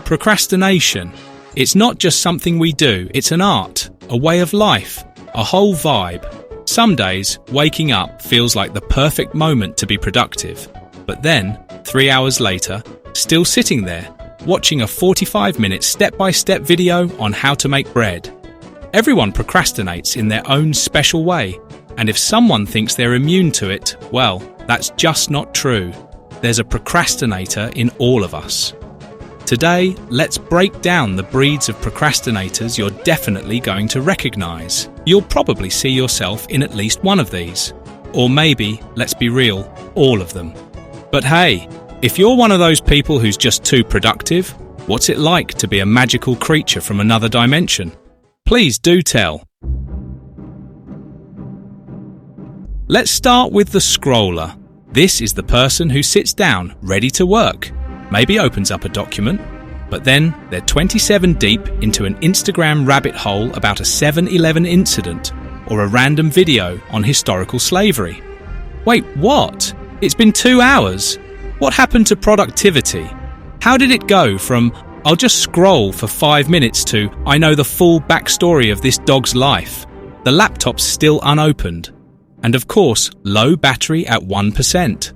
Procrastination. It's not just something we do, it's an art, a way of life, a whole vibe. Some days, waking up feels like the perfect moment to be productive. But then, 3 hours later, still sitting there, watching a 45-minute step-by-step video on how to make bread. Everyone procrastinates in their own special way, and if someone thinks they're immune to it, well, that's just not true. There's a procrastinator in all of us. Today, let's break down the breeds of procrastinators you're definitely going to recognize. You'll probably see yourself in at least one of these. Or maybe, let's be real, all of them. But hey, if you're one of those people who's just too productive, what's it like to be a magical creature from another dimension? Please do tell. Let's start with the scroller. This is the person who sits down, ready to work. Maybe opens up a document, but then they're 27 deep into an Instagram rabbit hole about a 7-Eleven incident or a random video on historical slavery. Wait, what? It's been 2 hours? What happened to productivity? How did it go from, I'll just scroll for 5 minutes to, I know the full backstory of this dog's life? The laptop's still unopened. And of course, low battery at 1%.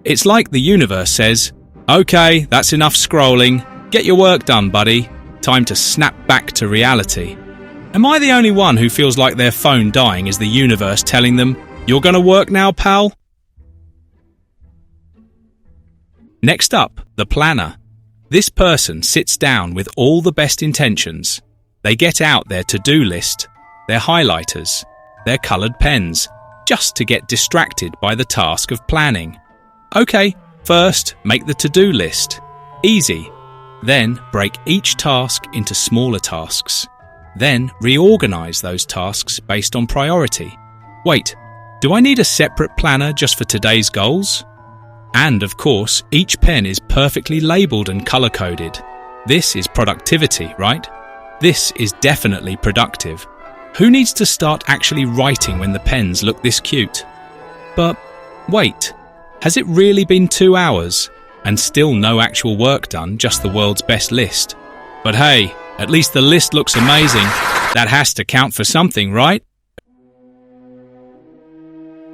It's like the universe says, okay, that's enough scrolling. Get your work done, buddy. Time to snap back to reality. Am I the only one who feels like their phone dying is the universe telling them, you're gonna work now, pal? Next up, the planner. This person sits down with all the best intentions. They get out their to-do list, their highlighters, their coloured pens, just to get distracted by the task of planning. Okay, first, make the to-do list. Easy. Then, break each task into smaller tasks. Then, reorganize those tasks based on priority. Wait, do I need a separate planner just for today's goals? And, of course, each pen is perfectly labeled and color-coded. This is productivity, right? This is definitely productive. Who needs to start actually writing when the pens look this cute? But, wait. Has it really been 2 hours? And still no actual work done, just the world's best list. But hey, at least the list looks amazing. That has to count for something, right?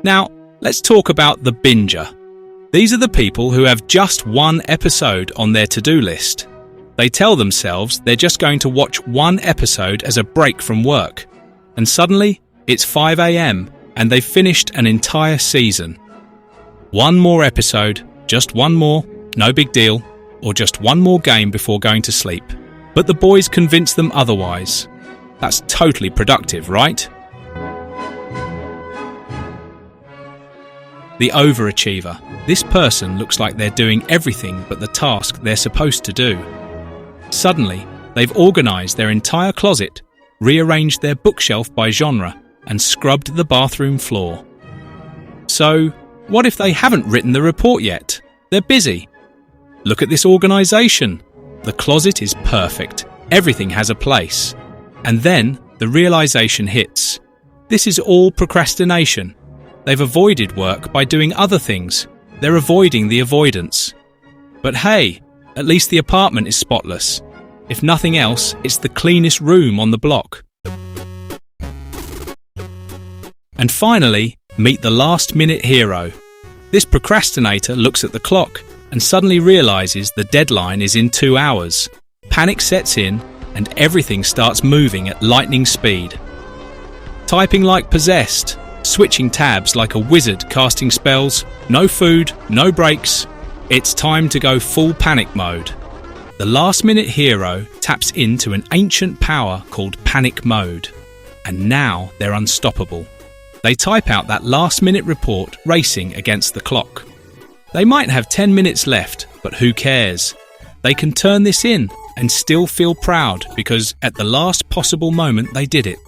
Now, let's talk about the binger. These are the people who have just one episode on their to-do list. They tell themselves they're just going to watch one episode as a break from work. And suddenly, it's 5 a.m. and they've finished an entire season. One more episode, just one more, no big deal, or just one more game before going to sleep. But the boys convince them otherwise. That's totally productive, right? The overachiever. This person looks like they're doing everything but the task they're supposed to do. Suddenly, they've organised their entire closet, rearranged their bookshelf by genre, and scrubbed the bathroom floor. So, what if they haven't written the report yet? They're busy. Look at this organisation. The closet is perfect. Everything has a place. And then the realisation hits. This is all procrastination. They've avoided work by doing other things. They're avoiding the avoidance. But hey, at least the apartment is spotless. If nothing else, it's the cleanest room on the block. And finally, meet the last-minute hero. This procrastinator looks at the clock and suddenly realises the deadline is in 2 hours. Panic sets in and everything starts moving at lightning speed. Typing like possessed, switching tabs like a wizard casting spells, no food, no breaks. It's time to go full panic mode. The last-minute hero taps into an ancient power called panic mode. And now they're unstoppable. They type out that last-minute report racing against the clock. They might have 10 minutes left, but who cares? They can turn this in and still feel proud because at the last possible moment they did it.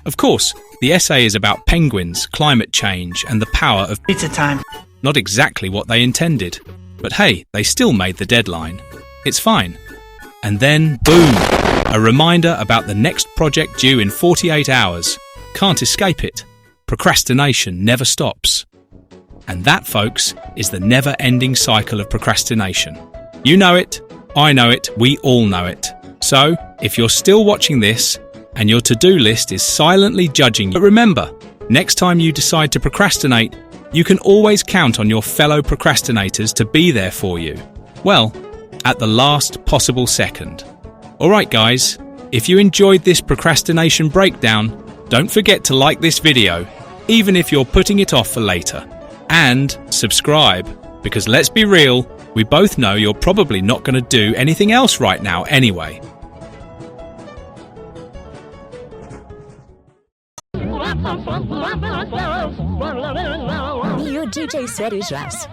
Of course, the essay is about penguins, climate change, and the power of pizza time. Not exactly what they intended. But hey, they still made the deadline. It's fine. And then, boom! A reminder about the next project due in 48 hours. Can't escape it. Procrastination never stops. And that, folks, is the never-ending cycle of procrastination. You know it. I know it, we all know it. So, if you're still watching this and your to-do list is silently judging you, but remember, next time you decide to procrastinate, you can always count on your fellow procrastinators to be there for you. Well, at the last possible second. Alright guys, if you enjoyed this procrastination breakdown, don't forget to like this video, even if you're putting it off for later. And subscribe, because let's be real, we both know you're probably not going to do anything else right now anyway. E o DJ Sério Jazz.